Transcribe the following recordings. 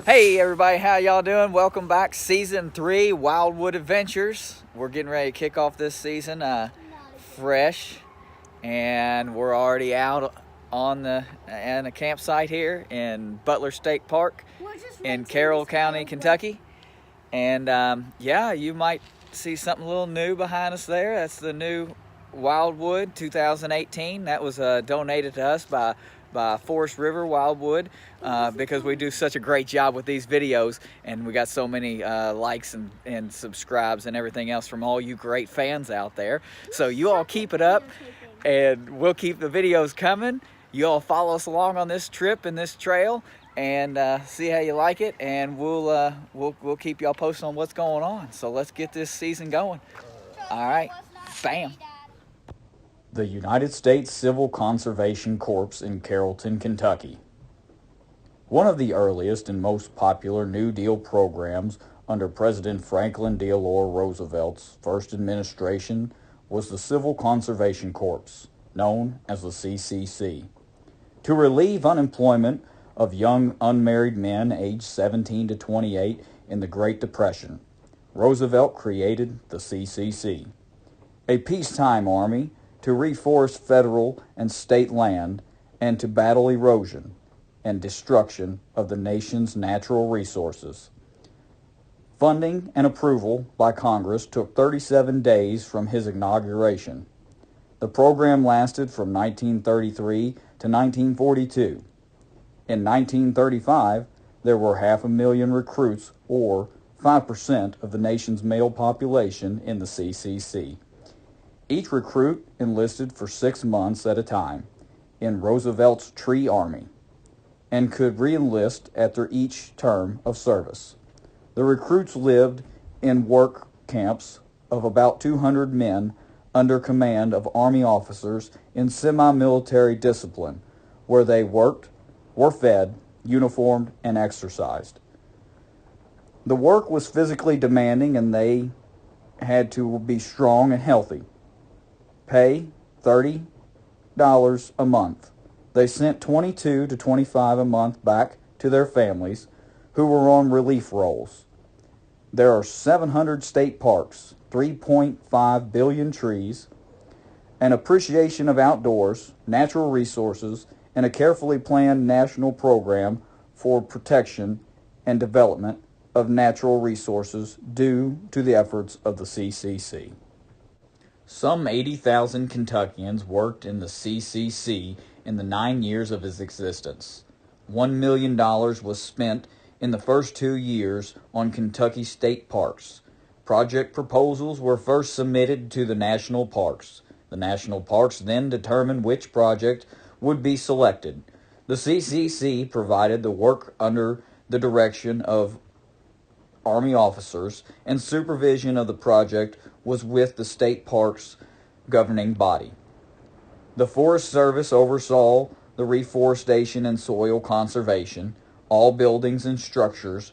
Hey everybody, how y'all doing? Welcome back, season 3, Wildwood Adventures. We're getting ready to kick off this season fresh, and we're already out on the campsite here in Butler State Park in Carroll County, Kentucky. And yeah, you might see something a little new behind us there. That's the new Wildwood 2018. That was donated to us by Forest River Wildwood because we do such a great job with these videos, and we got so many likes and subscribes and everything else from all you great fans out there. So you all keep it up, and we'll keep the videos coming. You all follow us along on this trip and this trail, and see how you like it, and we'll keep y'all posted on what's going on. So let's get this season going. All right, bam. The United States Civil Conservation Corps in Carrollton, Kentucky. One of the earliest and most popular New Deal programs under President Franklin Delano Roosevelt's first administration was the Civil Conservation Corps, known as the CCC. To relieve unemployment of young unmarried men aged 17 to 28 in the Great Depression, Roosevelt created the CCC, a peacetime army to reforest federal and state land and to battle erosion and destruction of the nation's natural resources. Funding and approval by Congress took 37 days from his inauguration. The program lasted from 1933 to 1942. In 1935, there were 500,000 recruits, or 5% of the nation's male population, in the CCC. Each recruit enlisted for 6 months at a time in Roosevelt's Tree Army and could re-enlist after each term of service. The recruits lived in work camps of about 200 men under command of Army officers in semi-military discipline, where they worked, were fed, uniformed, and exercised. The work was physically demanding, and they had to be strong and healthy. Pay $30 a month. They sent $22 to $25 a month back to their families who were on relief rolls. There are 700 state parks, 3.5 billion trees, an appreciation of outdoors, natural resources, and a carefully planned national program for protection and development of natural resources due to the efforts of the CCC. Some 80,000 Kentuckians worked in the CCC in the 9 years of its existence. $1 million was spent in the first 2 years on Kentucky state parks. Project proposals were first submitted to the national parks. The national parks then determined which project would be selected. The CCC provided the work under the direction of Army officers, and supervision of the project was with the state parks governing body. The Forest Service oversaw the reforestation and soil conservation. All buildings and structures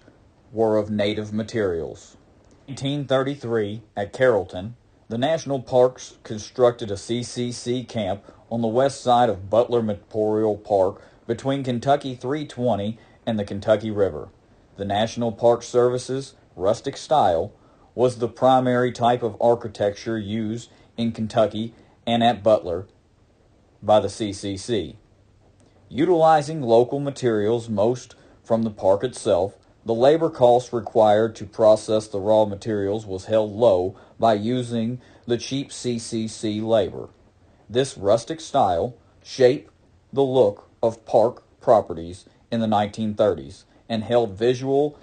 were of native materials. In 1833, at Carrollton, the National Parks constructed a CCC camp on the west side of Butler Memorial Park between Kentucky 320 and the Kentucky River. The National Park Service's rustic style was the primary type of architecture used in Kentucky and at Butler by the CCC. Utilizing local materials, most from the park itself, the labor cost required to process the raw materials was held low by using the cheap CCC labor. This rustic style shaped the look of park properties in the 1930s and held visual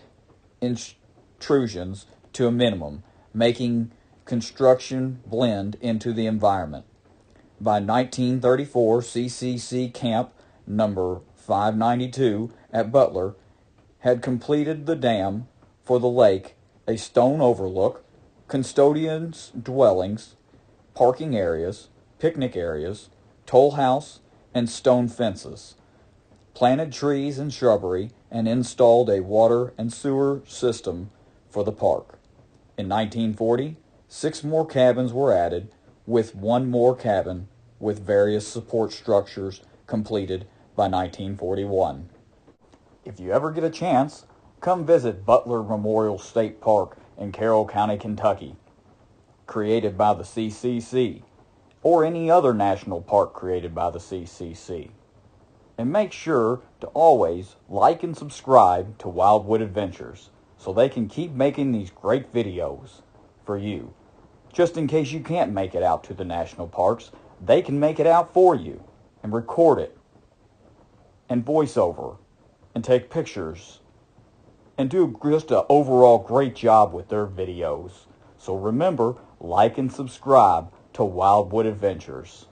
intrusions to a minimum, making construction blend into the environment. By 1934, CCC Camp number 592 at Butler had completed the dam for the lake, a stone overlook, custodians' dwellings, parking areas, picnic areas, toll house, and stone fences, planted trees and shrubbery, and installed a water and sewer system for the park. In 1940, 6 more cabins were added, with 1 more cabin with various support structures completed by 1941. If you ever get a chance, Come visit Butler Memorial State Park in Carroll County, Kentucky, created by the CCC, or any other national park created by the CCC. And make sure to always like and subscribe to Wildwood Adventures so they can keep making these great videos for you. Just in case you can't make it out to the national parks, they can make it out for you and record it and voiceover and take pictures and do just an overall great job with their videos. So remember, like and subscribe to Wildwood Adventures.